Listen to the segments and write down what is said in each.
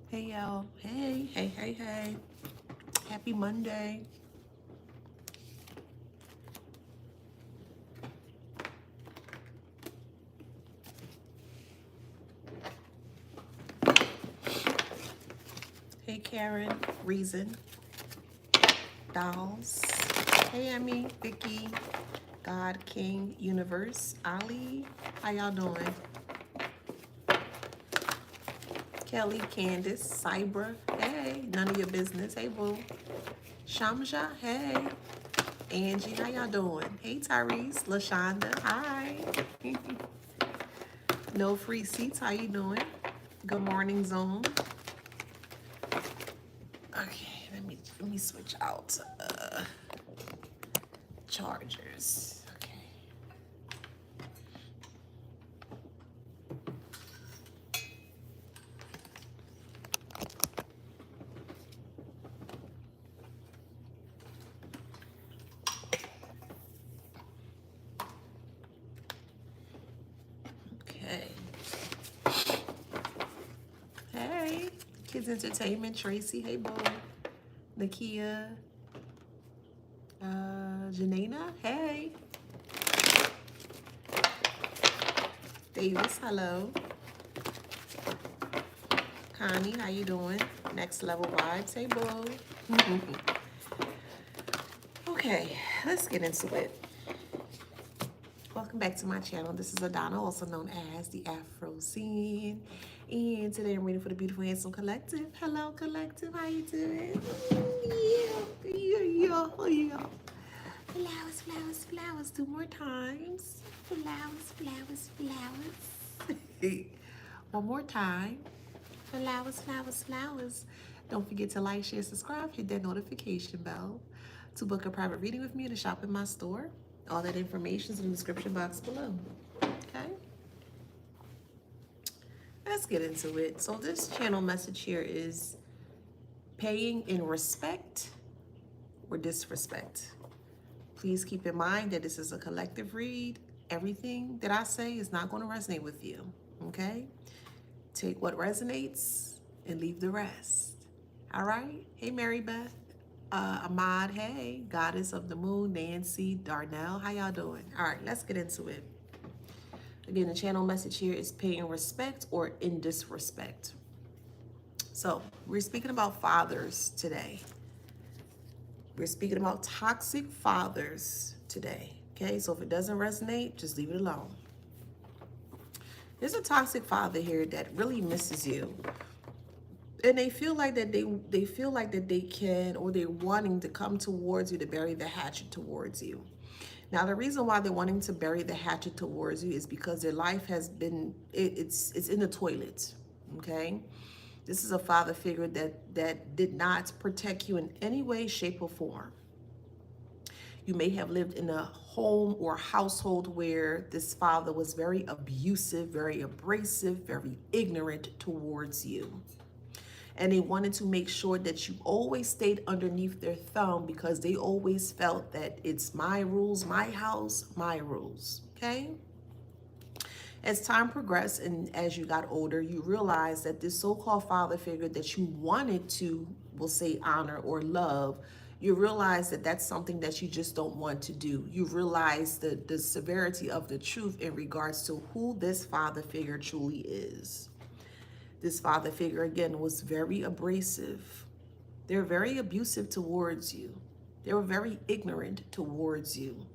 Hey y'all. Hey, hey, hey, hey. Happy Monday. Hey Karen, Reason, Dolls. Hey Emmy, Vicky, God, King, Universe, Ali. How y'all doing? Kelly, Candace, Cybra. Hey, none of your business. Hey boo. Shamja, hey. Angie, how y'all doing? Hey Tyrese, LaShonda, hi. No free seats, how you doing? Good morning, Zone. Okay, let me switch out chargers. Okay. Hey, Kids Entertainment, Tracy. Hey, Bo. Nakia. Janina. Hey. Davis. Hello. Connie, how you doing? Next Level Vibes. Hey, Bo. Okay, let's get into it. Welcome back to my channel. This is Adana, also known as the Afro Scene. And today I'm reading for the Beautiful Handsome Collective. Hello, Collective. How you doing? Yeah. Flowers, flowers, flowers. 2 more times. Flowers, flowers, flowers. One more time. Flowers, flowers, flowers. Don't forget to like, share, subscribe, hit that notification bell to book a private reading with me or to shop in my store. All that information is in the description box below. Okay? Let's get into it. So this channel message here is paying in respect or disrespect. Please keep in mind that this is a collective read. Everything that I say is not going to resonate with you. Okay? Take what resonates and leave the rest. All right? Hey, Mary Beth. Ahmad, hey. Goddess of the Moon, Nancy, Darnell. How y'all doing? All right, let's get into it. Again, the channel message here is paying respect or in disrespect. So we're speaking about fathers today. We're speaking about toxic fathers today. Okay, so if it doesn't resonate, just leave it alone. There's a toxic father here that really misses you. And they feel like that they feel like that they can, or they're wanting to come towards you to bury the hatchet towards you. Now, the reason why they're wanting to bury the hatchet towards you is because their life has been, it's in the toilet, okay? This is a father figure that did not protect you in any way, shape, or form. You may have lived in a home or household where this father was very abusive, very abrasive, very ignorant towards you. And they wanted to make sure that you always stayed underneath their thumb because they always felt that it's my rules, my house, my rules, okay? As time progressed and as you got older, you realized that this so-called father figure that you wanted to, we'll say, honor or love, you realize that that's something that you just don't want to do. You realize the severity of the truth in regards to who this father figure truly is. This father figure, again, was very abrasive. They're very abusive towards you. They were very ignorant towards you.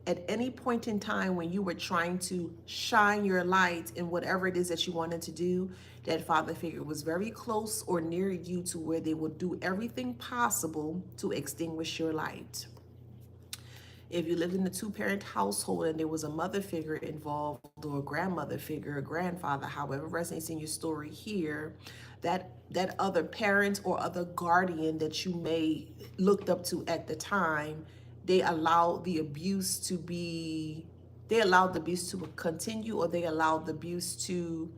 At any point in time when you were trying to shine your light in whatever it is that you wanted to do, that father figure was very close or near you to where they would do everything possible to extinguish your light. If you lived in a 2-parent household and there was a mother figure involved or a grandmother figure, a grandfather, however resonates in your story here, that other parent or other guardian that you may looked up to at the time they allowed the abuse to they allowed the abuse to continue, or they allowed the abuse to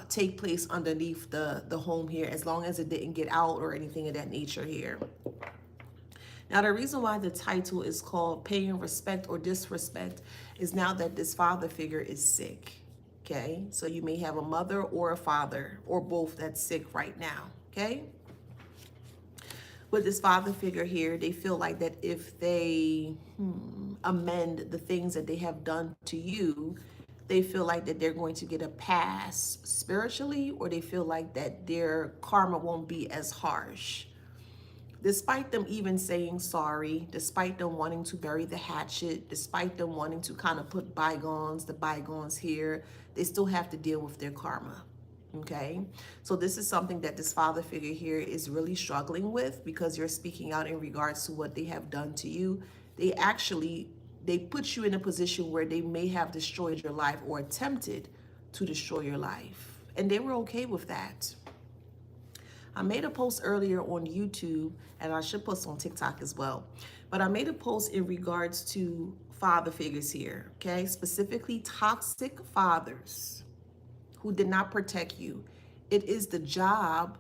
take place underneath the home here, as long as it didn't get out or anything of that nature here. Now, the reason why the title is called Paying Respect or Disrespect is now that this father figure is sick. Okay, so you may have a mother or a father or both that's sick right now. Okay, with this father figure here, they feel like that if they amend the things that they have done to you, they feel like that they're going to get a pass spiritually, or they feel like that their karma won't be as harsh. Despite them even saying sorry, despite them wanting to bury the hatchet, despite them wanting to kind of put the bygones here, they still have to deal with their karma. Okay, so this is something that this father figure here is really struggling with, because you're speaking out in regards to what they have done to you. They put you in a position where they may have destroyed your life or attempted to destroy your life, and they were okay with that. I made a post earlier on YouTube, and I should post on TikTok as well, but I made a post in regards to father figures here, okay, specifically toxic fathers who did not protect you. It is the job,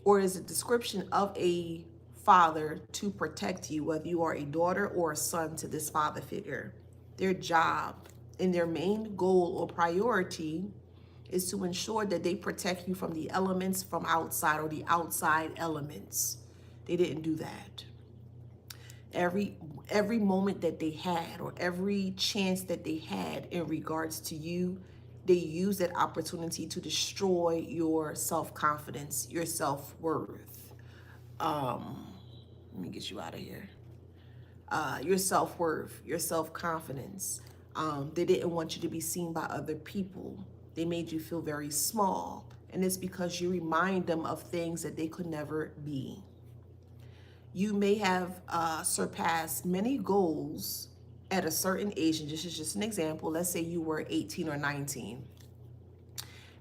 or is a description of a father, to protect you, whether you are a daughter or a son to this father figure. Their job and their main goal or priority is to ensure that they protect you from the elements from outside, or the outside elements. They didn't do that. Every moment that they had, or every chance that they had in regards to you, they used that opportunity to destroy your self-confidence, your self-worth. Let me get you out of here. Your self-worth, your self-confidence. They didn't want you to be seen by other people. They made you feel very small. And it's because you remind them of things that they could never be. You may have surpassed many goals at a certain age, and this is just an example. Let's say you were 18 or 19,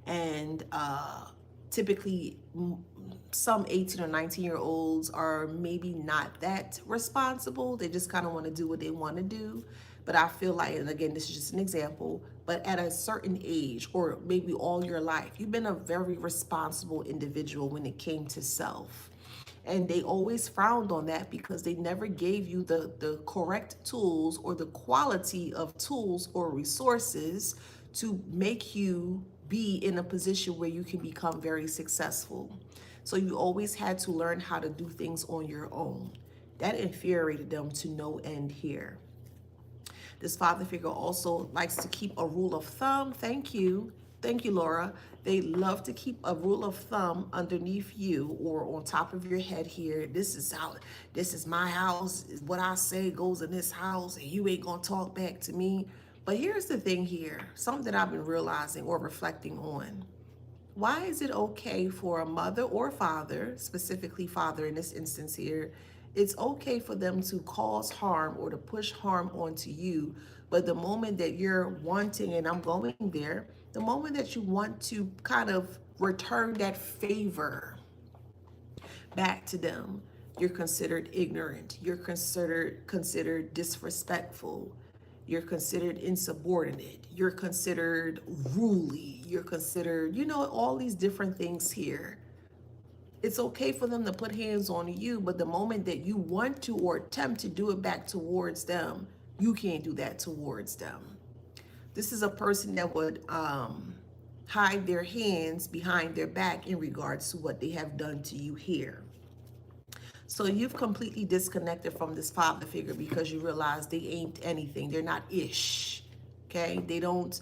and typically some 18 or 19-year-olds are maybe not that responsible. They just kind of want to do what they want to do. But I feel like, and again, this is just an example, but at a certain age, or maybe all your life, you've been a very responsible individual when it came to self. And they always frowned on that because they never gave you the correct tools, or the quality of tools or resources to make you be in a position where you can become very successful. So you always had to learn how to do things on your own. That infuriated them to no end here. This father figure also likes to keep a rule of thumb. Thank you. Thank you, Laura. They love to keep a rule of thumb underneath you, or on top of your head here. This is my house. What I say goes in this house, and you ain't gonna talk back to me. But here's the thing here, something that I've been realizing or reflecting on. Why is it okay for a mother or father, specifically father in this instance here, it's okay for them to cause harm or to push harm onto you, but the moment that you're wanting, and I'm going there, the moment that you want to kind of return that favor back to them, you're considered ignorant, you're considered disrespectful, you're considered insubordinate, you're considered ruly, you're considered, all these different things here. It's okay for them to put hands on you, but the moment that you want to or attempt to do it back towards them, you can't do that towards them. This is a person that would hide their hands behind their back in regards to what they have done to you here. So you've completely disconnected from this father figure because you realize they ain't anything. They're not ish. Okay? They don't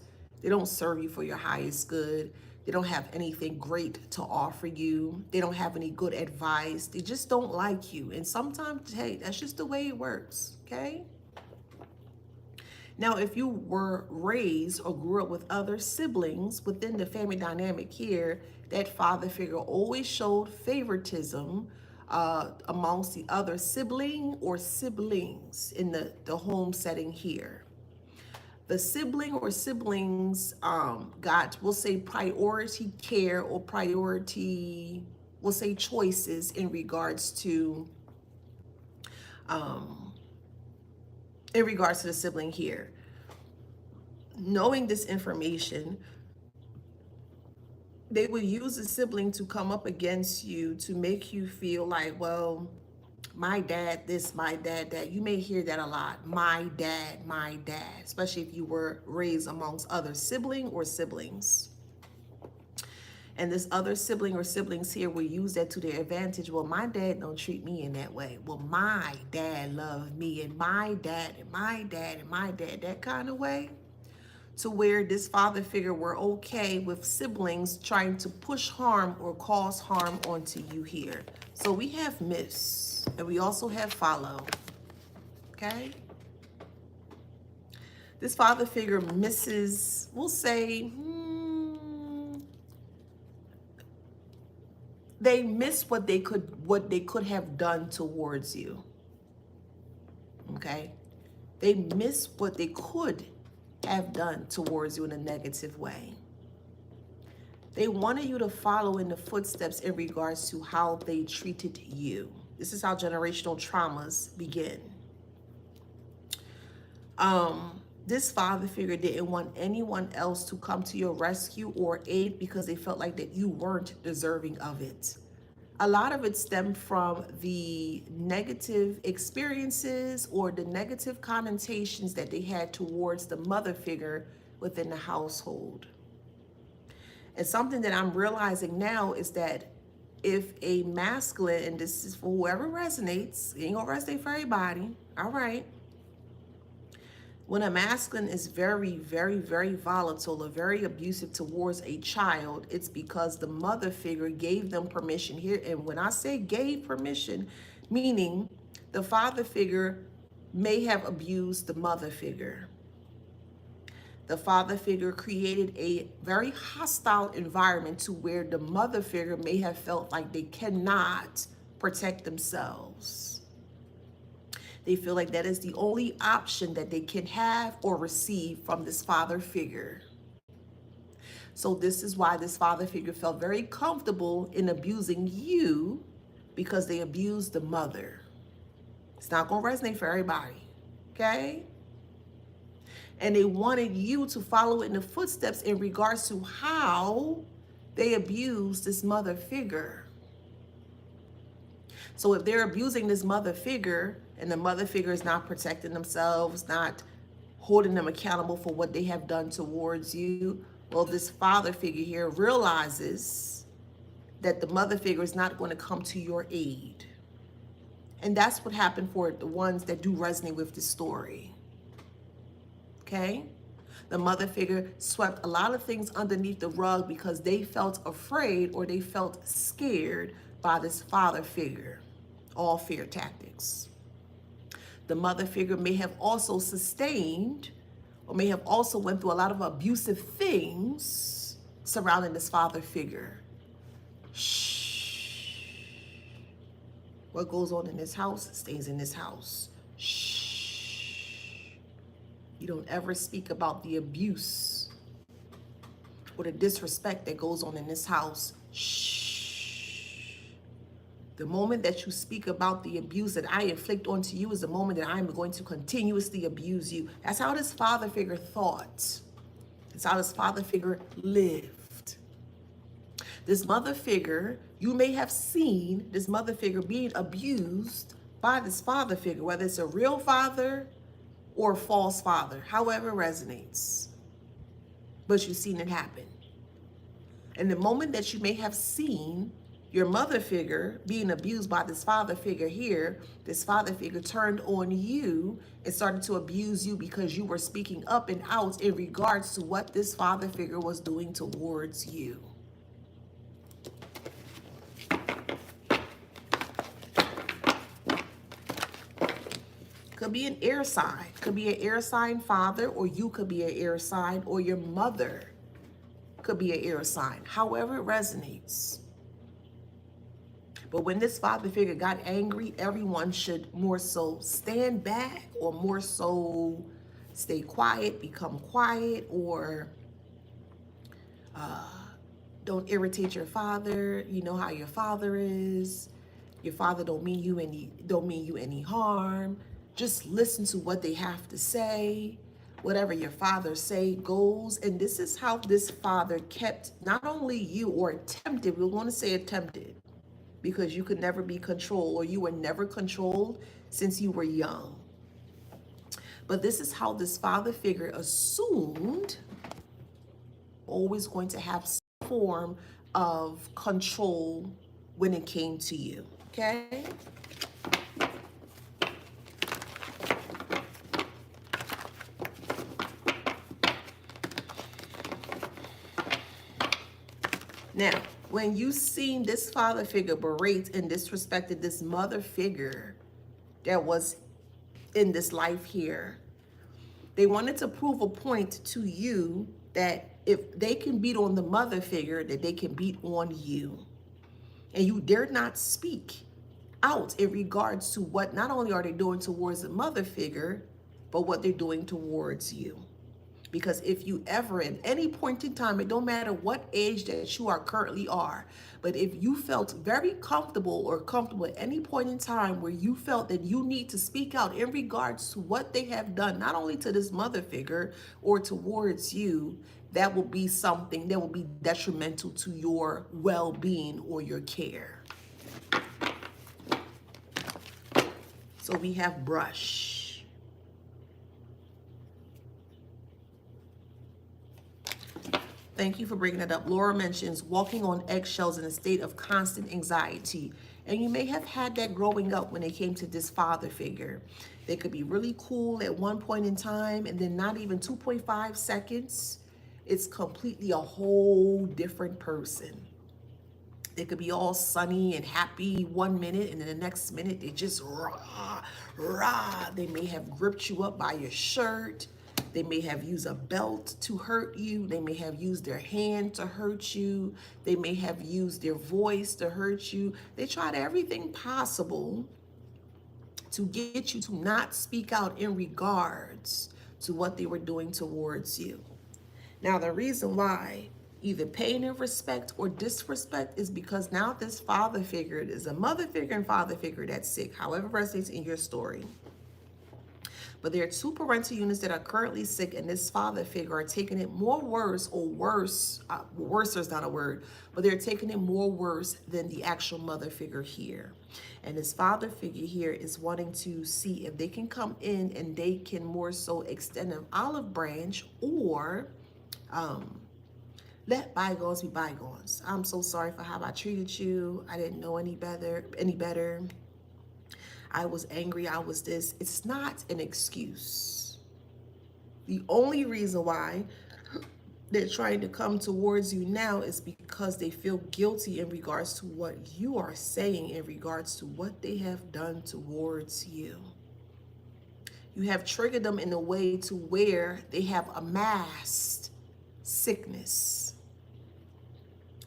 serve you for your highest good. They don't have anything great to offer you. They don't have any good advice. They just don't like you. And sometimes, hey, that's just the way it works. Okay? Now, if you were raised or grew up with other siblings within the family dynamic here, that father figure always showed favoritism amongst the other sibling or siblings in the home setting here. The sibling or siblings got, we'll say, priority care or priority, we'll say, choices in regards to in regards to the sibling here. Knowing this information, they would use a sibling to come up against you to make you feel like, well, my dad this, my dad that. You may hear that a lot. My dad, especially if you were raised amongst other sibling or siblings. And this other sibling or siblings here will use that to their advantage. Well, my dad don't treat me in that way. Well, my dad loved me, and my dad and my dad and my dad, that kind of way. To where this father figure were okay with siblings trying to push harm or cause harm onto you here. So we have miss, and we also have follow, okay? This father figure misses, we'll say, they miss what they could have done towards you, okay? They miss what they could have done towards you in a negative way. They wanted you to follow in the footsteps in regards to how they treated you. This is how generational traumas begin. This father figure didn't want anyone else to come to your rescue or aid because they felt like that you weren't deserving of it. A lot of it stemmed from the negative experiences or the negative connotations that they had towards the mother figure within the household. And something that I'm realizing now is that if a masculine, and this is for whoever resonates, it ain't gonna resonate for everybody, all right? When a masculine is very, very, very volatile or very abusive towards a child, it's because the mother figure gave them permission here. And when I say gave permission, meaning the father figure may have abused the mother figure. The father figure created a very hostile environment to where the mother figure may have felt like they cannot protect themselves. They feel like that is the only option that they can have or receive from this father figure. So this is why this father figure felt very comfortable in abusing you, because they abused the mother. It's not going to resonate for everybody, okay? And they wanted you to follow in the footsteps in regards to how they abused this mother figure. So if they're abusing this mother figure and the mother figure is not protecting themselves, not holding them accountable for what they have done towards you, well, this father figure here realizes that the mother figure is not going to come to your aid. And that's what happened for the ones that do resonate with this story. Okay? The mother figure swept a lot of things underneath the rug because they felt afraid or they felt scared by this father figure. All fear tactics. The mother figure may have also sustained or may have also went through a lot of abusive things surrounding this father figure. Shh. What goes on in this house stays in this house. Shh. You don't ever speak about the abuse or the disrespect that goes on in this house. Shh. The moment that you speak about the abuse that I inflict onto you is the moment that I'm going to continuously abuse you. That's how this father figure thought. That's how this father figure lived. This mother figure, you may have seen this mother figure being abused by this father figure, whether it's a real father or a false father, however it resonates. But you've seen it happen. And the moment that you may have seen your mother figure being abused by this father figure here, this father figure turned on you and started to abuse you because you were speaking up and out in regards to what this father figure was doing towards you. Could be an air sign. Could be an air sign father, or you could be an air sign, or your mother could be an air sign. However it resonates. But when this father figure got angry, everyone should more so stand back or more so stay quiet, become quiet, or don't irritate your father. You know how your father is. Your father don't mean you any harm. just listen to what they have to say. Whatever your father say goes. And this is how this father kept not only you, or attempted, we want to say attempted, because you could never be controlled, or you were never controlled since you were young. But this is how this father figure assumed always going to have some form of control when it came to you. Okay? Now, when you seen this father figure berate and disrespected this mother figure that was in this life here, they wanted to prove a point to you that if they can beat on the mother figure, that they can beat on you. And you dare not speak out in regards to what not only are they doing towards the mother figure, but what they're doing towards you. Because if you ever, at any point in time, it don't matter what age that you are currently are, but if you felt very comfortable at any point in time where you felt that you need to speak out in regards to what they have done, not only to this mother figure or towards you, that will be something that will be detrimental to your well-being or your care. So we have brush. Thank you for bringing that up. Laura mentions walking on eggshells in a state of constant anxiety. And you may have had that growing up when it came to this father figure. They could be really cool at one point in time, and then not even 2.5 seconds, it's completely a whole different person. They could be all sunny and happy 1 minute, and then the next minute they just rah, rah. They may have gripped you up by your shirt. They may have used a belt to hurt you. They may have used their hand to hurt you. They may have used their voice to hurt you. They tried everything possible to get you to not speak out in regards to what they were doing towards you. Now, the reason why either pain and respect or disrespect is because now this father figure is a mother figure and father figure that's sick, however resonates in your story. But there are two parental units that are currently sick, and this father figure are taking it more worse, or worse, worse is not a word, but they're taking it more worse than the actual mother figure here. And this father figure here is wanting to see if they can come in and they can more so extend an olive branch, or let bygones be bygones. I'm so sorry for how I treated you. I didn't know any better. I was angry, I was this. It's not an excuse. The only reason why they're trying to come towards you now is because they feel guilty in regards to what you are saying, in regards to what they have done towards you. You have triggered them in a way to where they have amassed sickness.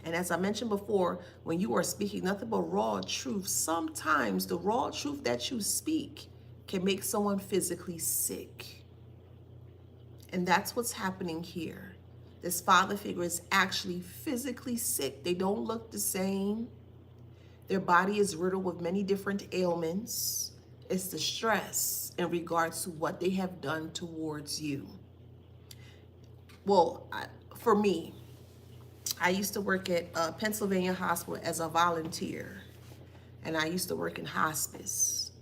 And as I mentioned before, when you are speaking nothing but raw truth, sometimes the raw truth that you speak can make someone physically sick. And that's what's happening here. This father figure is actually physically sick. They don't look the same. Their body is riddled with many different ailments. It's the stress in regards to what they have done towards you. Well, for me, I used to work at Pennsylvania Hospital as a volunteer, and I used to work in hospice.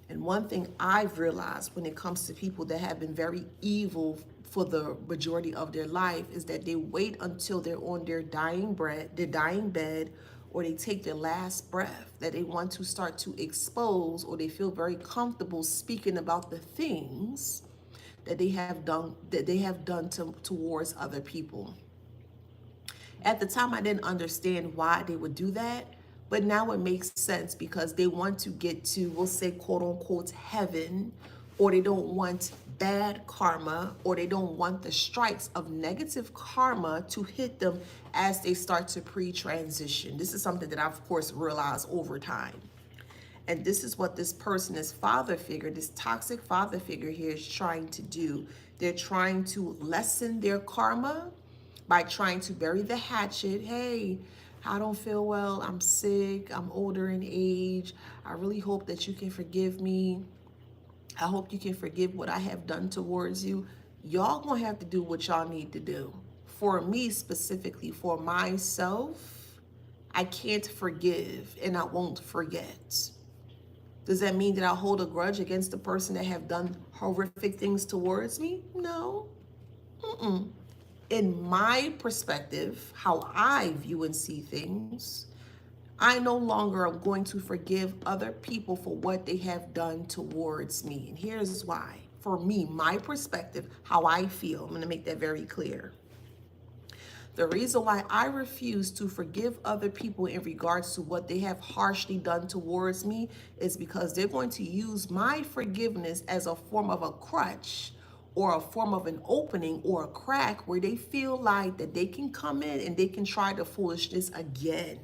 And one thing I've realized when it comes to people that have been very evil for the majority of their life is that they wait until they're on their dying bed, or they take their last breath, that they want to start to expose, or they feel very comfortable speaking about the things that they have done towards other people. At the time, I didn't understand why they would do that, but now it makes sense because they want to get to, we'll say, quote unquote, heaven, or they don't want bad karma, or they don't want the strikes of negative karma to hit them as they start to pre-transition. This is something that I've, of course, realized over time. And this is what this person, this father figure, this toxic father figure here is trying to do. They're trying to lessen their karma by trying to bury the hatchet. Hey, I don't feel well, I'm sick, I'm older in age, I really hope that you can forgive me. I hope you can forgive what I have done towards you. Y'all gonna have to do what y'all need to do. For me specifically, for myself, I can't forgive and I won't forget. Does that mean that I hold a grudge against the person that have done horrific things towards me? No. Mm-mm. In my perspective, how I view and see things, I no longer am going to forgive other people for what they have done towards me. And here's why. For me, my perspective, how I feel, I'm going to make that very clear. The reason why I refuse to forgive other people in regards to what they have harshly done towards me is because they're going to use my forgiveness as a form of a crutch or a form of an opening or a crack where they feel like that they can come in and they can try the foolishness again.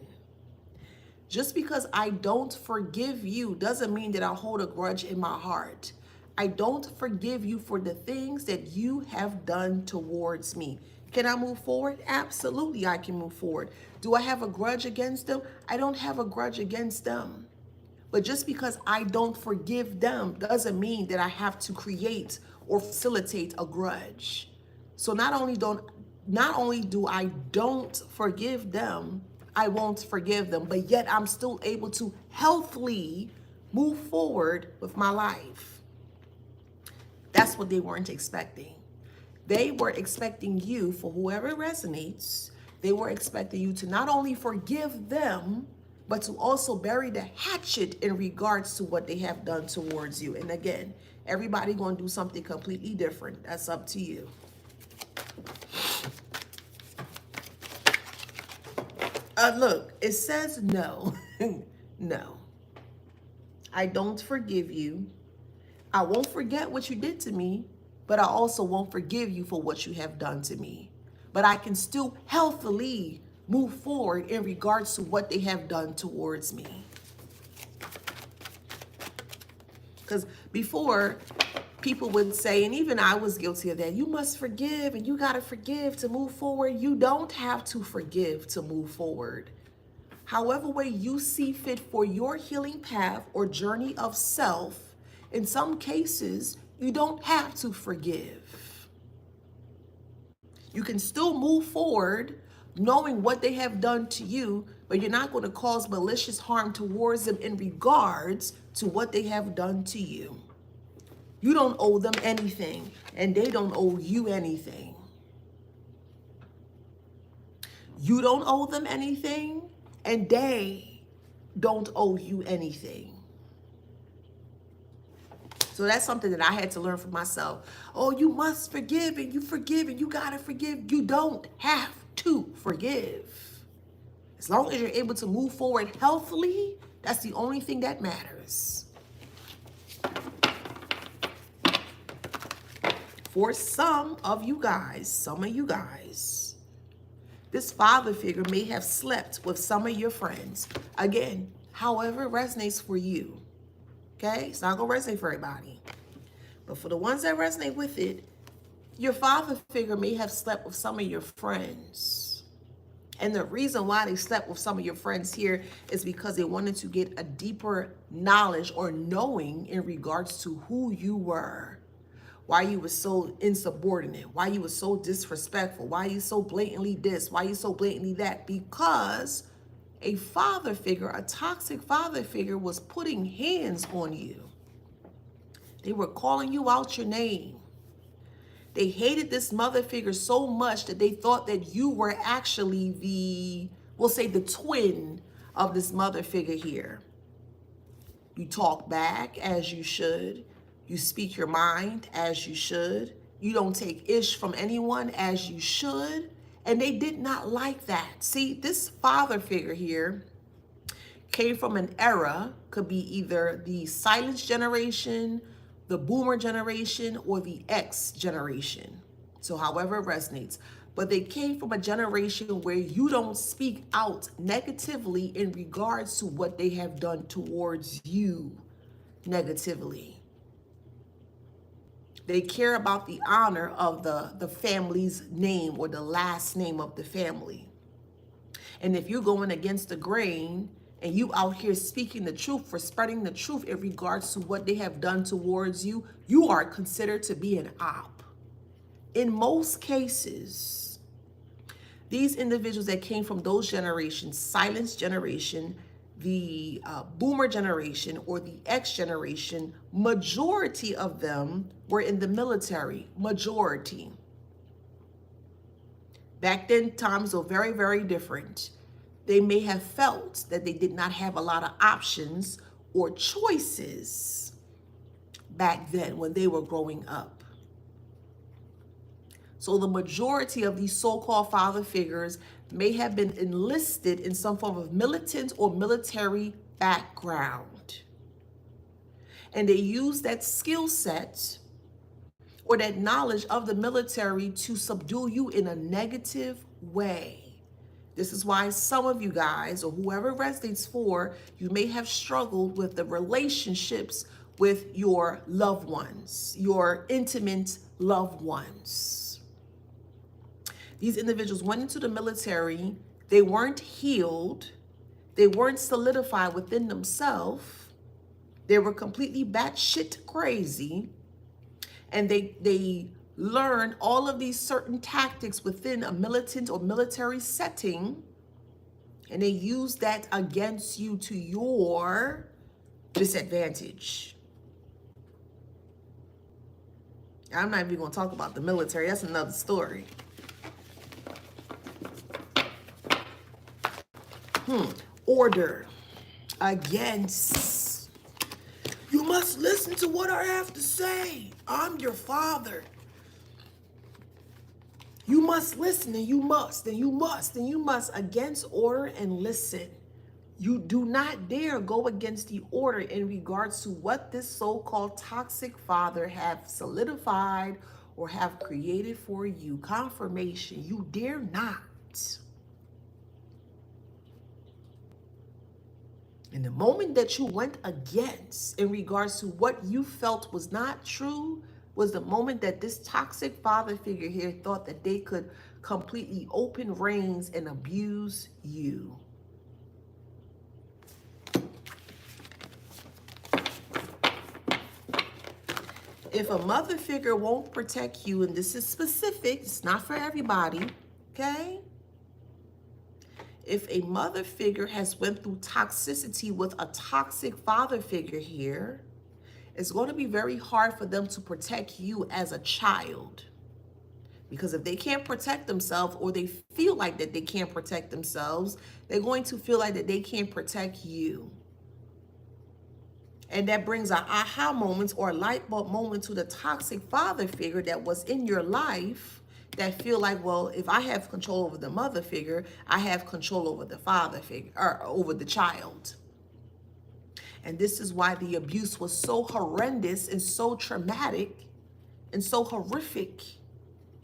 Just because I don't forgive you doesn't mean that I hold a grudge in my heart. I don't forgive you for the things that you have done towards me. Can I move forward? Absolutely, I can move forward. Do I have a grudge against them? I don't have a grudge against them. But just because I don't forgive them doesn't mean that I have to create or facilitate a grudge. So not only do I don't forgive them, I won't forgive them, but yet I'm still able to healthily move forward with my life. That's what they weren't expecting. They were expecting you, for whoever resonates, they were expecting you to not only forgive them, but to also bury the hatchet in regards to what they have done towards you. And again, everybody going to do something completely different. That's up to you. Look, it says no. No. I don't forgive you. I won't forget what you did to me, but I also won't forgive you for what you have done to me. But I can still healthily move forward in regards to what they have done towards me. Because before, people would say, and even I was guilty of that, you must forgive and you got to forgive to move forward. You don't have to forgive to move forward. However way you see fit for your healing path or journey of self, in some cases, you don't have to forgive. You can still move forward knowing what they have done to you, but you're not going to cause malicious harm towards them in regards to what they have done to you. You don't owe them anything, and they don't owe you anything. You don't owe them anything, and they don't owe you anything. So that's something that I had to learn for myself. Oh, you must forgive and you got to forgive. You don't have to forgive. As long as you're able to move forward healthily, that's the only thing that matters. For some of you guys, this father figure may have slept with some of your friends. Again, however it resonates for you. Okay? It's not going to resonate for everybody. But for the ones that resonate with it, your father figure may have slept with some of your friends. And the reason why they slept with some of your friends here is because they wanted to get a deeper knowledge or knowing in regards to who you were. Why you were so insubordinate, why you were so disrespectful, why you so blatantly this, why you so blatantly that. Because a father figure, a toxic father figure, was putting hands on you. They were calling you out your name. They hated this mother figure so much that they thought that you were actually we'll say the twin of this mother figure here. You talk back as you should. You speak your mind as you should. You don't take ish from anyone as you should. And they did not like that. See, this father figure here came from an era, could be either the silence generation, the boomer generation, or the X generation. So however it resonates. But they came from a generation where you don't speak out negatively in regards to what they have done towards you negatively. They care about the honor of the family's name or the last name of the family. And if you're going against the grain and you out here speaking the truth, for spreading the truth in regards to what they have done towards you, you are considered to be an op. In most cases, these individuals that came from those generations, silence generation, the boomer generation, or the X generation, majority of them were in the military. Majority. Back then, times were very, very different. They may have felt that they did not have a lot of options or choices back then when they were growing up. So the majority of these so-called father figures may have been enlisted in some form of militant or military background. And they use that skill set or that knowledge of the military to subdue you in a negative way. This is why some of you guys, or whoever resonates for, you may have struggled with the relationships with your loved ones, your intimate loved ones. These individuals went into the military, they weren't healed, they weren't solidified within themselves, they were completely batshit crazy, and they learned all of these certain tactics within a militant or military setting, and they use that against you to your disadvantage. I'm not even going to talk about the military. That's another story. Order against. You must listen to what I have to say. I'm your father. You must listen, and you must, and you must, and you must. Against order and listen. You do not dare go against the order in regards to what this so-called toxic father have solidified or have created for you. Confirmation. You dare not. And the moment that you went against in regards to what you felt was not true was the moment that this toxic father figure here thought that they could completely open reins and abuse you. If a mother figure won't protect you, and this is specific, it's not for everybody, okay? If a mother figure has went through toxicity with a toxic father figure here, it's going to be very hard for them to protect you as a child. Because if they can't protect themselves, or they feel like that they can't protect themselves, they're going to feel like that they can't protect you. And that brings an aha moment or a light bulb moment to the toxic father figure that was in your life, that feel like, well, if I have control over the mother figure, I have control over the father figure, or over the child. And this is why the abuse was so horrendous and so traumatic and so horrific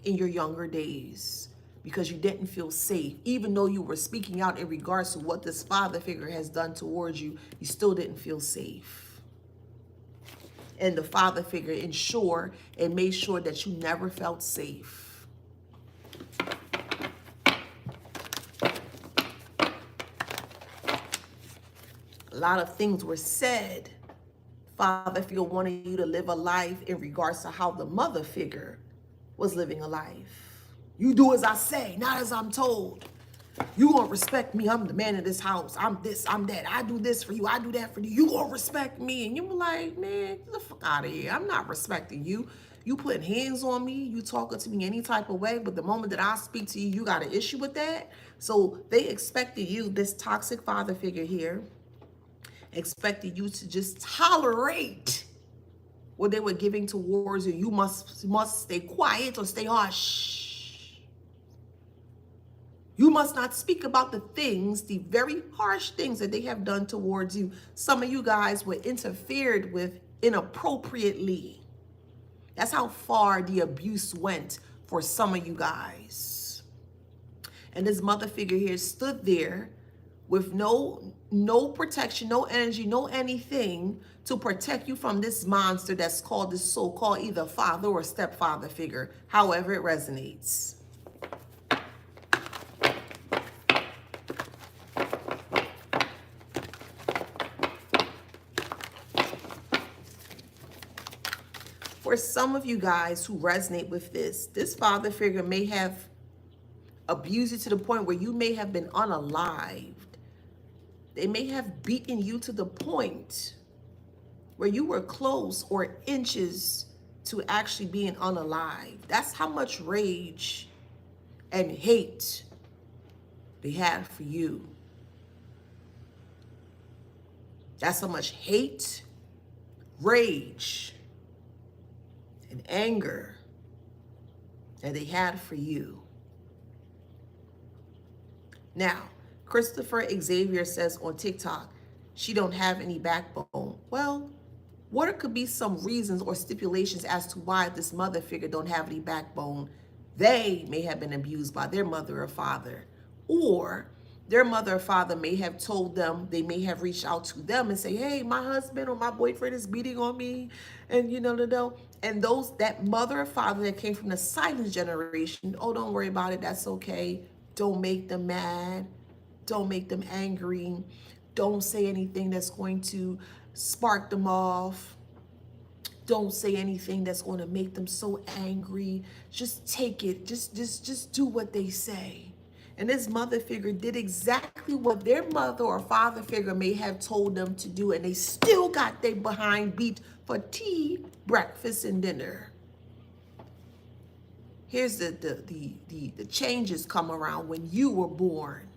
in your younger days, because you didn't feel safe. Even though you were speaking out in regards to what this father figure has done towards you, you still didn't feel safe. And the father figure ensured and made sure that you never felt safe. A lot of things were said. Father figure wanted you to live a life in regards to how the mother figure was living a life. You do as I say, not as I'm told. You gonna respect me. I'm the man of this house. I'm this, I'm that. I do this for you. I do that for you. You gonna respect me. And you were like, man, get the fuck out of here. I'm not respecting you. You putting hands on me. You talking to me any type of way. But the moment that I speak to you, you got an issue with that. So they expected you, this toxic father figure here, expected you to just tolerate what they were giving towards you. You must stay quiet or stay hush. You must not speak about the things, the very harsh things that they have done towards you. Some of you guys were interfered with inappropriately. That's how far the abuse went for some of you guys. And this mother figure here stood there with no protection, no energy, no anything to protect you from this monster that's called this so-called either father or stepfather figure, however it resonates. For some of you guys who resonate with this father figure may have abused you to the point where you may have been unalived. They may have beaten you to the point where you were close or inches to actually being unalived. That's how much rage and hate they had for you. That's how much hate, rage, and anger that they had for you. Now, Christopher Xavier says on TikTok, she don't have any backbone. Well, what could be some reasons or stipulations as to why this mother figure don't have any backbone? They may have been abused by their mother or father, or their mother or father may have told them, they may have reached out to them and say, hey, my husband or my boyfriend is beating on me. And and that mother or father that came from the silent generation, oh, don't worry about it. That's okay. Don't make them mad. Don't make them angry. Don't say anything that's going to spark them off. Don't say anything that's going to make them so angry. Just take it. Just do what they say. And this mother figure did exactly what their mother or father figure may have told them to do, and they still got their behind beat for tea, breakfast, and dinner. Here's the changes come around when you were born.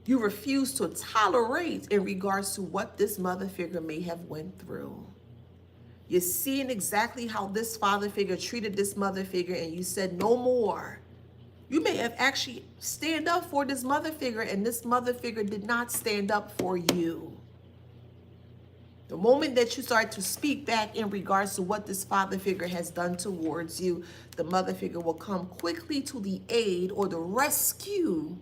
You refuse to tolerate in regards to what this mother figure may have went through. You're seeing exactly how this father figure treated this mother figure, and you said no more. You may have actually stand up for this mother figure, and this mother figure did not stand up for you. The moment that you start to speak back in regards to what this father figure has done towards you, the mother figure will come quickly to the aid or the rescue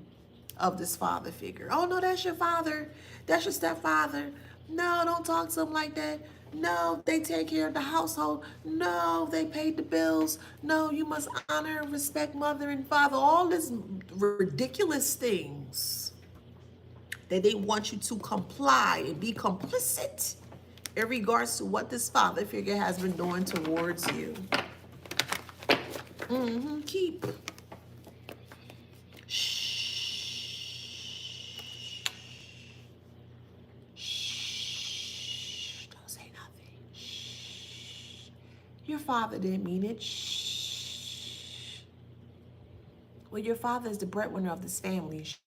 of this father figure. Oh, no, that's your father. That's your stepfather. No, don't talk to him like that. No, they take care of the household. No, they paid the bills. No, you must honor and respect mother and father. All these ridiculous things that they want you to comply and be complicit in regards to what this father figure has been doing towards you. Keep. Your father didn't mean it. Shh. Well, your father is the breadwinner of this family. Shh.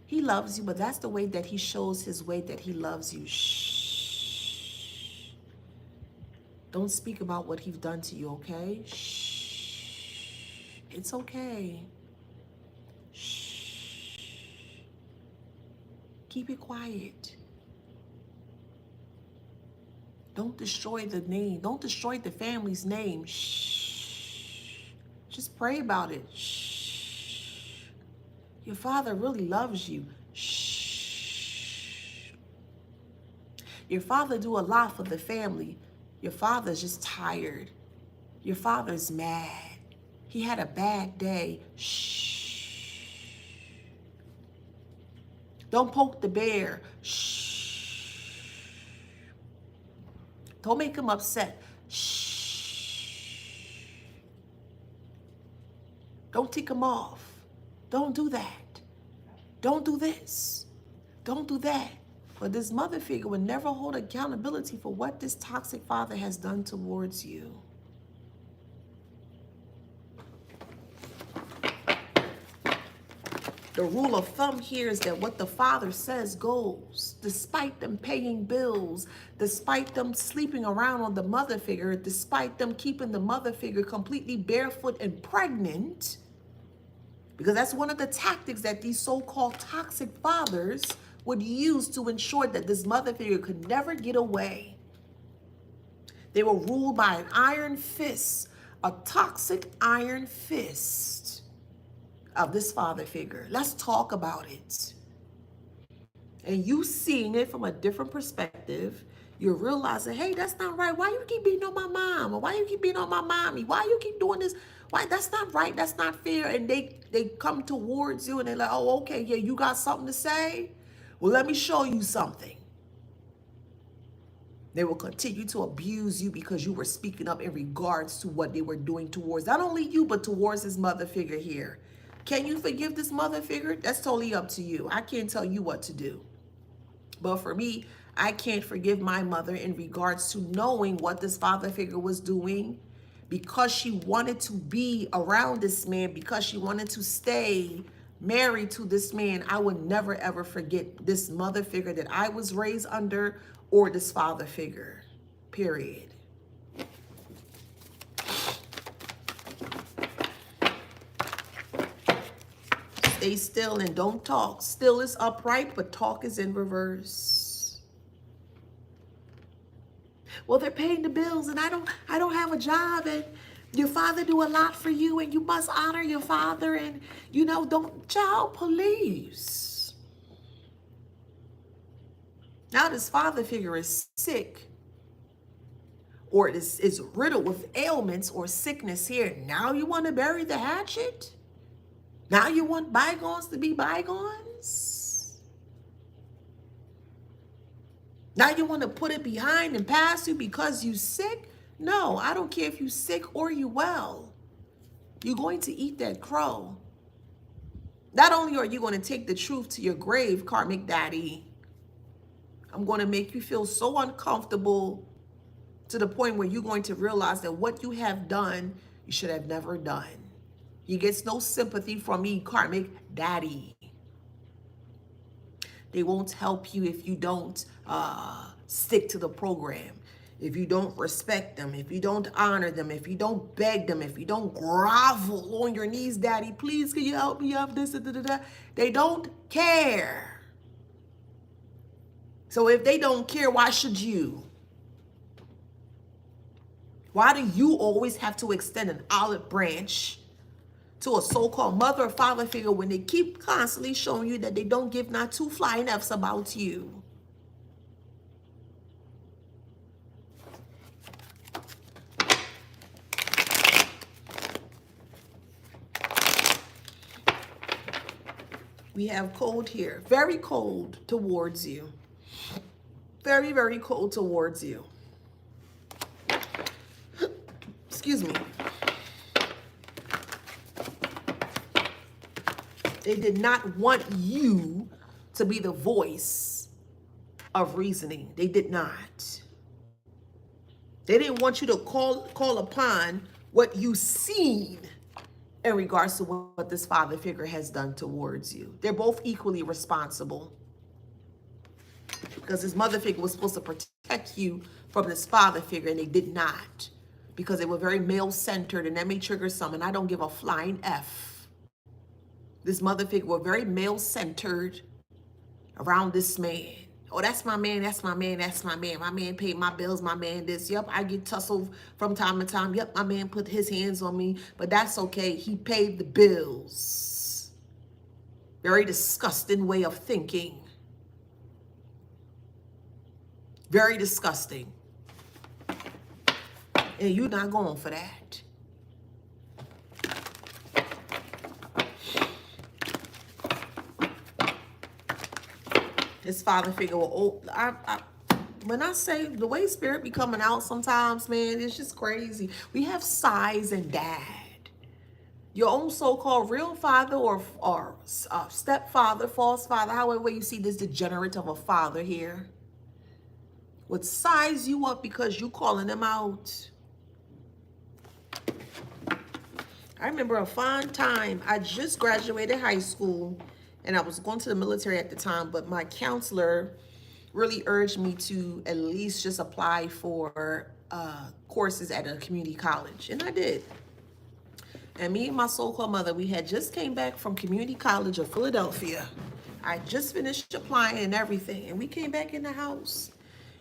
He loves you, but that's the way that he shows his way that he loves you. Shh. Don't speak about what he's done to you, okay? Shh. It's okay. Shh. Keep it quiet. Don't destroy the name. Don't destroy the family's name. Shh. Just pray about it. Shh. Your father really loves you. Shh. Your father do a lot for the family. Your father's just tired. Your father's mad. He had a bad day. Shh. Don't poke the bear. Shh. Don't make him upset. Shh. Don't tick him off. Don't do that. Don't do this. Don't do that. But this mother figure would never hold accountability for what this toxic father has done towards you. The rule of thumb here is that what the father says goes, despite them paying bills, despite them sleeping around on the mother figure, despite them keeping the mother figure completely barefoot and pregnant, because that's one of the tactics that these so-called toxic fathers would use to ensure that this mother figure could never get away. They were ruled by an iron fist, a toxic iron fist of this father figure. Let's talk about it. And you seeing it from a different perspective, you're realizing, hey, that's not right. Why you keep beating on my mom? Or why you keep beating on my mommy? Why you keep doing this? Why? That's not right. That's not fair. And they come towards you and they're like, oh, okay, yeah, you got something to say? Well, let me show you something. They will continue to abuse you because you were speaking up in regards to what they were doing towards not only you, but towards this mother figure here. Can you forgive this mother figure? That's totally up to you. I can't tell you what to do. But for me, I can't forgive my mother in regards to knowing what this father figure was doing because she wanted to be around this man, because she wanted to stay married to this man. I would never ever forget this mother figure that I was raised under or this father figure, period. Stay still and don't talk. Still is upright, but talk is in reverse. Well, they're paying the bills and I don't have a job, and your father do a lot for you and you must honor your father, and don't child police. Now this father figure is sick or is riddled with ailments or sickness here. Now you want to bury the hatchet? Now you want bygones to be bygones? Now you want to put it behind and pass you because you sick? No, I don't care if you sick or you well. You're going to eat that crow. Not only are you going to take the truth to your grave, karmic daddy, I'm going to make you feel so uncomfortable to the point where you're going to realize that what you have done, you should have never done. You get no sympathy from me, karmic daddy. They won't help you if you don't stick to the program, if you don't respect them, if you don't honor them, if you don't beg them, if you don't grovel on your knees, daddy, please, can you help me up, this, da, da, da. They don't care. So if they don't care, why should you? Why do you always have to extend an olive branch to a so-called mother or father figure when they keep constantly showing you that they don't give not two flying F's about you? We have cold here, very cold towards you. Very, very cold towards you. Excuse me. They did not want you to be the voice of reasoning. They did not. They didn't want you to call upon what you've seen in regards to what this father figure has done towards you. They're both equally responsible. Because this mother figure was supposed to protect you from this father figure, and they did not. Because they were very male-centered, and that may trigger some, and I don't give a flying F. This mother figure were very male-centered around this man. Oh, that's my man, that's my man, that's my man. My man paid my bills, my man this. Yep, I get tussled from time to time. Yep, my man put his hands on me, but that's okay. He paid the bills. Very disgusting way of thinking. Very disgusting. And you're not going for that. His father figure, when I say the way spirit be coming out sometimes, man, it's just crazy. We have size and dad. Your own so-called real father or stepfather, false father, however you see this degenerate of a father here, would size you up because you calling them out. I remember a fine time. I just graduated high school and I was going to the military at the time, but my counselor really urged me to at least just apply for courses at a community college. And I did. And me and my so-called mother, we had just came back from Community College of Philadelphia. I just finished applying and everything. And we came back in the house.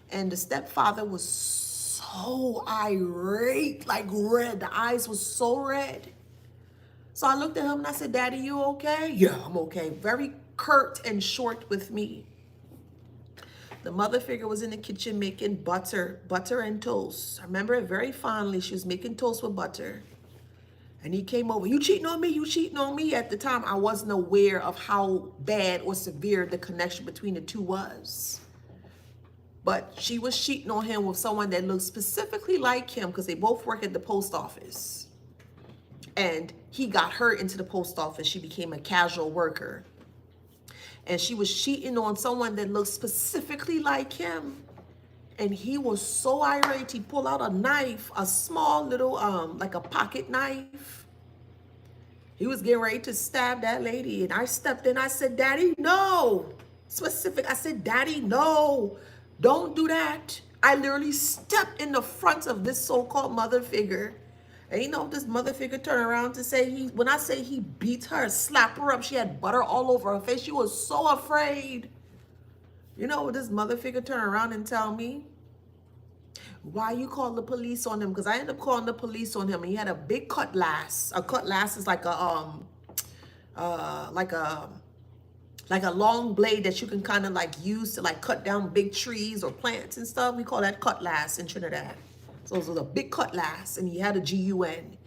And the stepfather was so irate, like red. The eyes was so red. So I looked at him and I said, Daddy, you okay? Yeah, I'm okay. Very curt and short with me. The mother figure was in the kitchen making butter and toast. I remember it very fondly. She was making toast with butter. And he came over, you cheating on me, you cheating on me. At the time, I wasn't aware of how bad or severe the connection between the two was. But she was cheating on him with someone that looked specifically like him because they both work at the post office. And he got her into the post office. She became a casual worker. And she was cheating on someone that looked specifically like him. And he was so irate, he pulled out a knife, a small little, like a pocket knife. He was getting ready to stab that lady. And I stepped in, I said, Daddy, no. Specific, I said, Daddy, no. Don't do that. I literally stepped in the front of this so-called mother figure. And you know, this mother figure turned around to say, when I say he beat her, slapped her up, she had butter all over her face. She was so afraid. You know, this mother figure turned around and tell me, why you call the police on him? Because I ended up calling the police on him, and he had a big cutlass. A cutlass is like a like a long blade that you can kind of like use to like cut down big trees or plants and stuff. We call that cutlass in Trinidad. So it was a big cutlass, and he had a gun.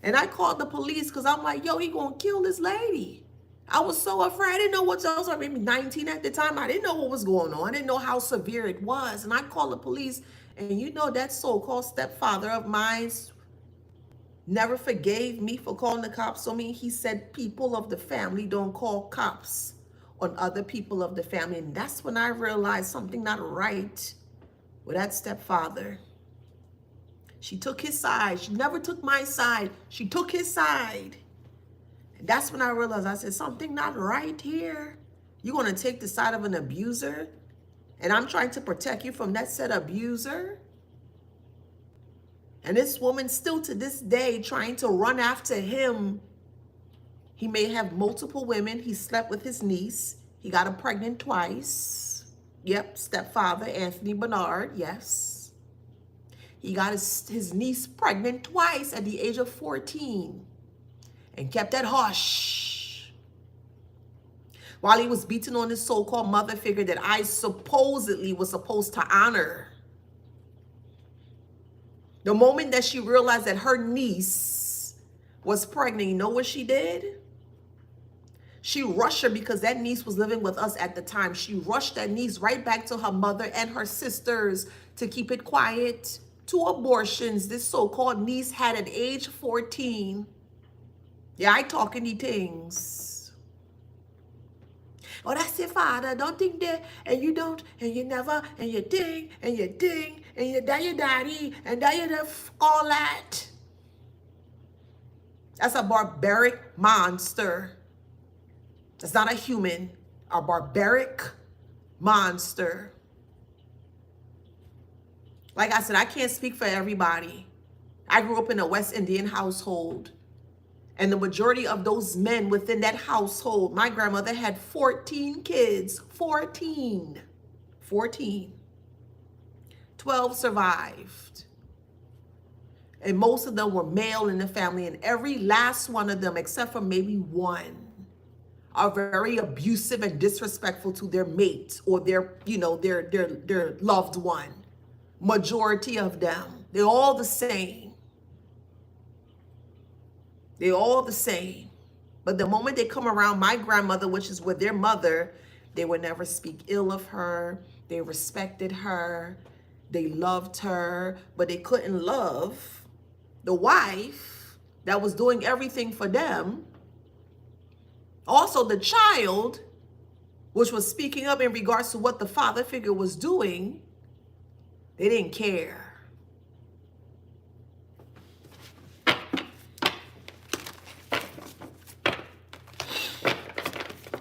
And I called the police because I'm like, yo, he gonna kill this lady. I was so afraid. I didn't know what else. I was maybe 19 at the time. I didn't know what was going on. I didn't know how severe it was. And I called the police. And you know, that so-called stepfather of mine never forgave me for calling the cops on me. He said people of the family don't call cops on other people of the family. And that's when I realized something not right with that stepfather. She took his side. She never took my side. She took his side. And that's when I realized, I said, something not right here. You're going to take the side of an abuser? And I'm trying to protect you from that said abuser? And this woman still to this day trying to run after him. He may have multiple women. He slept with his niece. He got her pregnant twice. Yep, stepfather, Anthony Bernard, yes. He got his niece pregnant twice at the age of 14 and kept that hush while he was beating on this so-called mother figure that I supposedly was supposed to honor. The moment that she realized that her niece was pregnant, you know what she did? She rushed her, because that niece was living with us at the time. She rushed that niece right back to her mother and her sisters to keep it quiet. 2 abortions this so-called niece had at age 14. Yeah, I talk any things. Oh, that's your father. Don't think that, and you don't, and you never, and you ding, and you ding, and you that your daddy, and that you the all that. That's a barbaric monster. That's not a human, a barbaric monster. Like I said, I can't speak for everybody. I grew up in a West Indian household. And the majority of those men within that household, my grandmother had 14 kids. 14. 12 survived. And most of them were male in the family. And every last one of them, except for maybe one, are very abusive and disrespectful to their mate or their, you know, their loved one. Majority of them, they're all the same. They're all the same. But the moment they come around my grandmother, which is with their mother, they would never speak ill of her. They respected her. They loved her, but they couldn't love the wife that was doing everything for them. Also, the child, which was speaking up in regards to what the father figure was doing, they didn't care.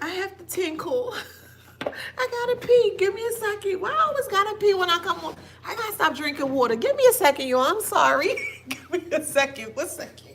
I have to tinkle. I gotta pee. Give me a second. Well, I always gotta pee when I come home. I gotta stop drinking water. Give me a second, y'all. I'm sorry. Give me a second. 1 second.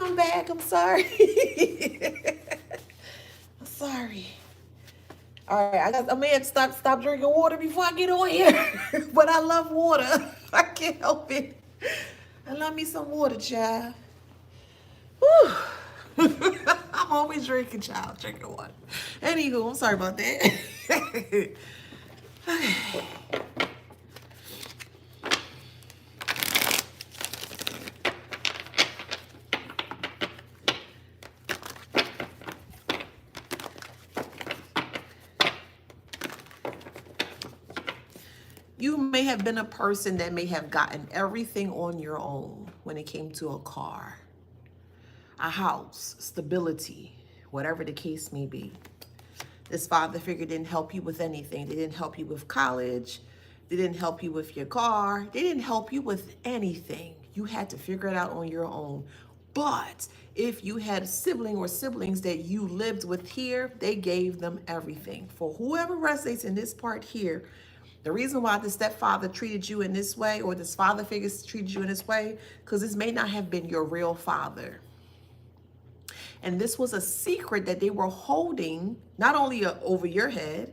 I'm back. I'm sorry. I'm sorry. All right, I may have to stop drinking water before I get on here. But I love water. I can't help it. I love me some water, child. Whew. I'm always drinking, child. Drinking water. Anywho, I'm sorry about that. You may have been a person that may have gotten everything on your own when it came to a car, a house, stability, whatever the case may be. This father figure didn't help you with anything. They didn't help you with college. They didn't help you with your car. They didn't help you with anything. You had to figure it out on your own. But if you had a sibling or siblings that you lived with here, they gave them everything. For whoever resonates in this part here, the reason why the stepfather treated you in this way, or this father figure treated you in this way, because this may not have been your real father. And this was a secret that they were holding, not only over your head,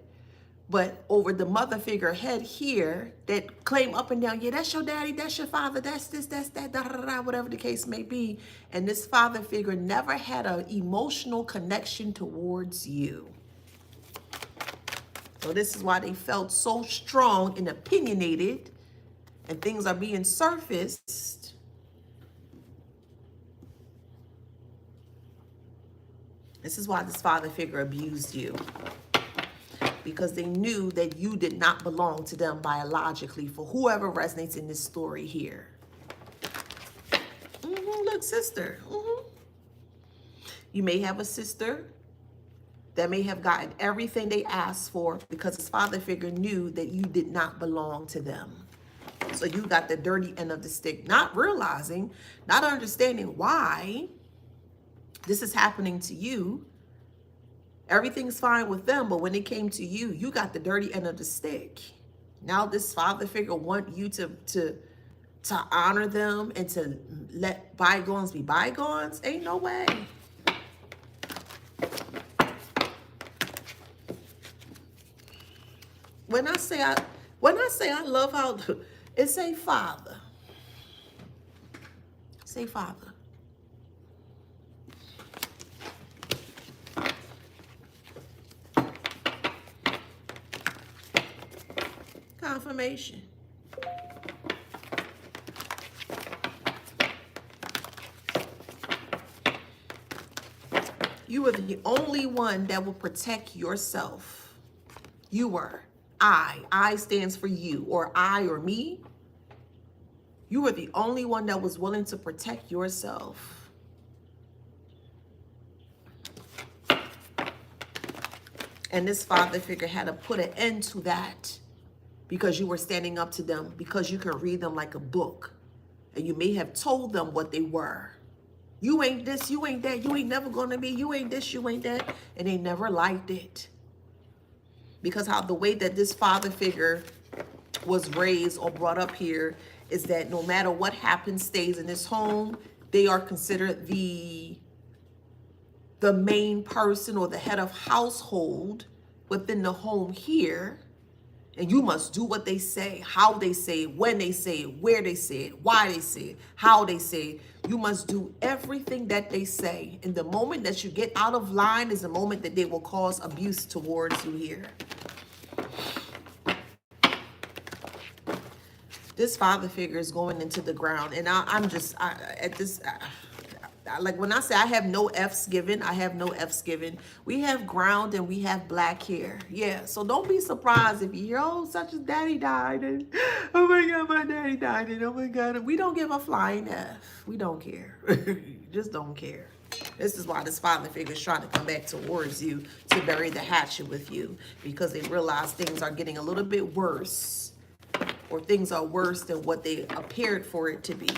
but over the mother figure head here, that claim up and down, yeah, that's your daddy, that's your father, that's this, that's that, da, da, da, da, whatever the case may be. And this father figure never had an emotional connection towards you. So this is why they felt so strong and opinionated, and things are being surfaced. This is why this father figure abused you, because they knew that you did not belong to them biologically, for whoever resonates in this story here. Look, sister. You may have a sister that may have gotten everything they asked for because his father figure knew that you did not belong to them. So you got the dirty end of the stick, not realizing, not understanding why this is happening to you. Everything's fine with them, but when it came to you, you got the dirty end of the stick. Now this father figure want you to honor them and to let bygones be bygones. Ain't no way. When I say I love how it say father. Say father. Confirmation. You were the only one that will protect yourself. You were. I stands for you, or I or me. You were the only one that was willing to protect yourself. And this father figure had to put an end to that because you were standing up to them, because you could read them like a book. And you may have told them what they were. You ain't this, you ain't that, you ain't never gonna be, you ain't this, you ain't that. And they never liked it. Because how the way that this father figure was raised or brought up here is that no matter what happens, stays in this home, they are considered the main person or the head of household within the home here. And you must do what they say, how they say it, when they say it, where they say it, why they say it, how they say it. You must do everything that they say. And the moment that you get out of line is the moment that they will cause abuse towards you here. This father figure is going into the ground. And like when I say I have no F's given, I have no F's given. We have ground and we have black here. Yeah, so don't be surprised if you hear, oh, such as daddy died. And oh my God, my daddy died. And oh my God. We don't give a flying F. We don't care. Just don't care. This is why this father figure is trying to come back towards you to bury the hatchet with you, because they realize things are getting a little bit worse, or things are worse than what they appeared for it to be.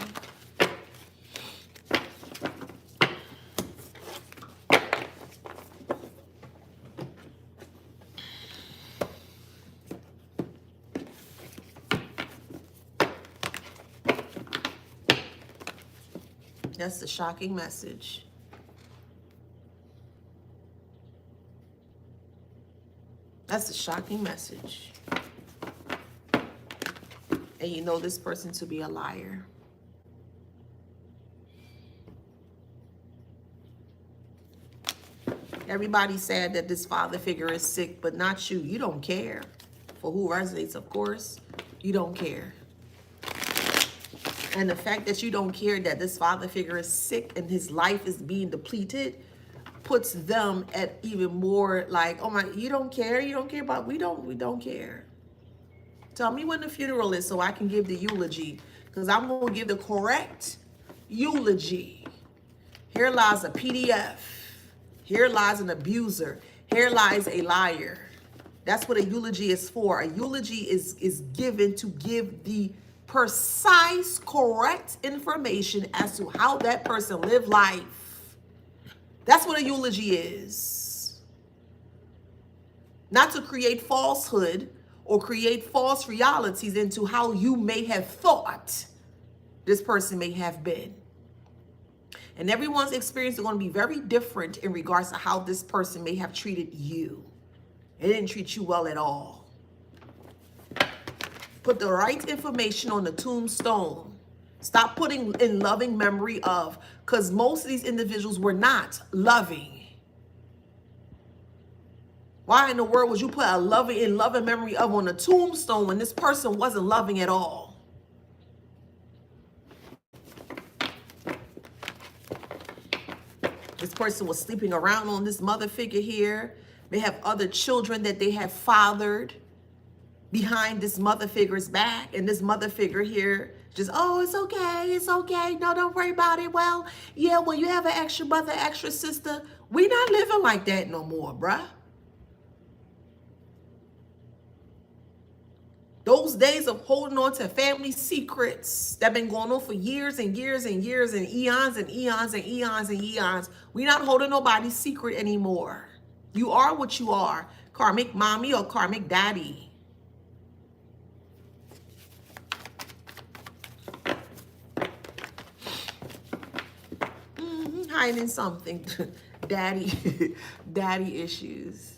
That's the shocking message. That's the shocking message. And you know this person to be a liar. Everybody said that this father figure is sick, but not you. You don't care. For who resonates, of course, you don't care. And the fact that you don't care that this father figure is sick and his life is being depleted puts them at even more like, oh my, you don't care about, we don't care. Tell me when the funeral is so I can give the eulogy, because I'm going to give the correct eulogy. Here lies a PDF. Here lies an abuser. Here lies a liar. That's what a eulogy is for. A eulogy is given to give the precise, correct information as to how that person lived life. That's what a eulogy is. Not to create falsehood or create false realities into how you may have thought this person may have been. And everyone's experience is going to be very different in regards to how this person may have treated you. It didn't treat you well at all. Put the right information on the tombstone. Stop putting in loving memory of, because most of these individuals were not loving. Why in the world would you put a loving memory of on a tombstone when this person wasn't loving at all? This person was sleeping around on this mother figure here. They have other children that they have fathered behind this mother figure's back. And this mother figure here just, oh, it's okay. No, don't worry about it. Well, yeah, when you have an extra brother, extra sister, we not living like that no more, bruh. Those days of holding on to family secrets that been going on for years and years and years and eons and eons and eons and eons. We not holding nobody's secret anymore. You are what you are, karmic mommy or karmic daddy. Hiding something. daddy issues.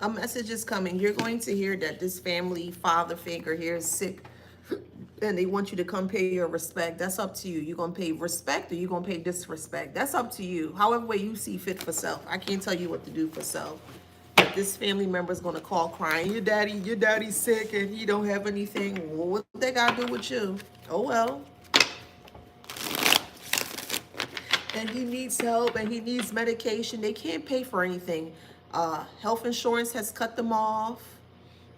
A message is coming. You're going to hear that this family father figure here is sick and they want you to come pay your respect. That's up to you. You're going to pay respect or you're going to pay disrespect. That's up to you. However way you see fit for self. I can't tell you what to do for self. But this family member is going to call crying, your daddy's sick and he don't have anything. Well, what they got to do with you? Oh, well. And he needs help and he needs medication. They can't pay for anything. Health insurance has cut them off.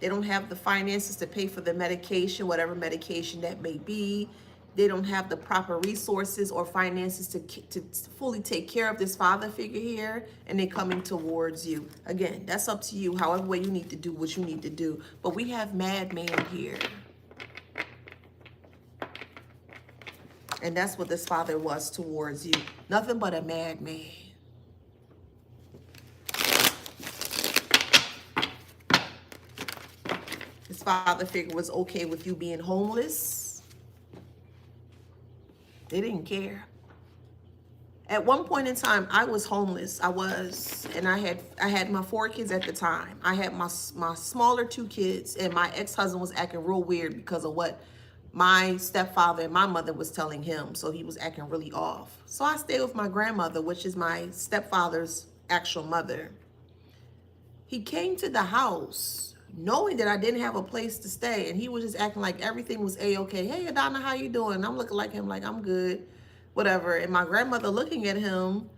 They don't have the finances to pay for the medication, whatever medication that may be. They don't have the proper resources or finances to fully take care of this father figure here, and they're coming towards you. Again, that's up to you, however way you need to do what you need to do. But we have madman here. And that's what this father was towards you. Nothing but a madman. His father figure was okay with you being homeless. They didn't care. At one point in time, I was homeless. And I had my 4 kids at the time. I had my smaller 2 kids, and my ex-husband was acting real weird because of what my stepfather and my mother was telling him. So he was acting really off. So I stayed with my grandmother, which is my stepfather's actual mother. He came to the house knowing that I didn't have a place to stay, and he was just acting like everything was A-okay. Hey, Adana, how you doing? And I'm looking like him, like I'm good, whatever. And my grandmother looking at him,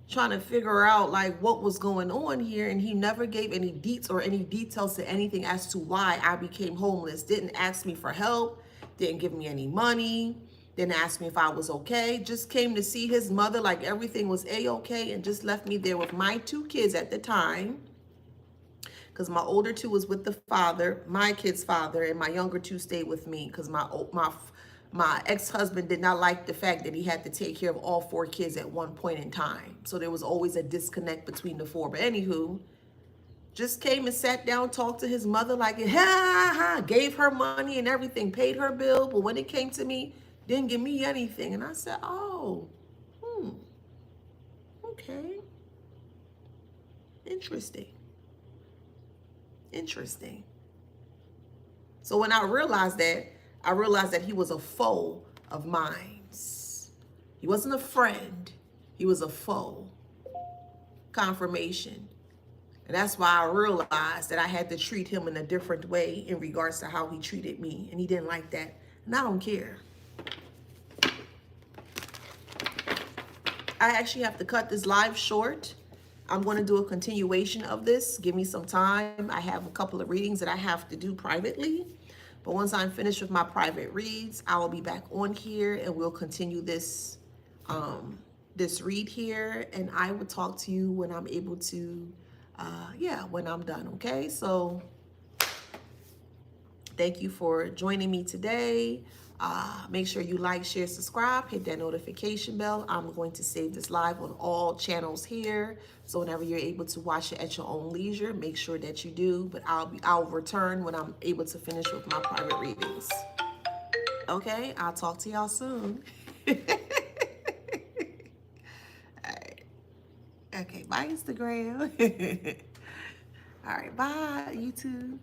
trying to figure out like what was going on here, and he never gave any deets or any details to anything as to why I became homeless. Didn't ask me for help, didn't give me any money, didn't ask me if I was okay. Just came to see his mother like everything was A-okay, and just left me there with my 2 kids at the time. because my older two was with the father, my kid's father, and my younger two stayed with me because my ex-husband did not like the fact that he had to take care of all 4 kids at one point in time. So there was always a disconnect between the 4. But anywho, just came and sat down, talked to his mother like, ha, ha, ha, gave her money and everything, paid her bill. But when it came to me, didn't give me anything. And I said, oh, okay. Interesting. Interesting. So when I realized that he was a foe of mine. He wasn't a friend. He was a foe. Confirmation. And that's why I realized that I had to treat him in a different way in regards to how he treated me. And he didn't like that. And I don't care. I actually have to cut this live short. I'm going to do a continuation of this. Give me some time. I have a couple of readings that I have to do privately. But once I'm finished with my private reads, I will be back on here and we'll continue this this read here. And I will talk to you when I'm able to, when I'm done, okay? So thank you for joining me today. Make sure you like, share, subscribe, hit that notification bell. I'm going to save this live on all channels here. So whenever you're able to watch it at your own leisure, make sure that you do. But I'll return when I'm able to finish with my private readings. Okay, I'll talk to y'all soon. All right. Okay, bye Instagram. All right, bye YouTube.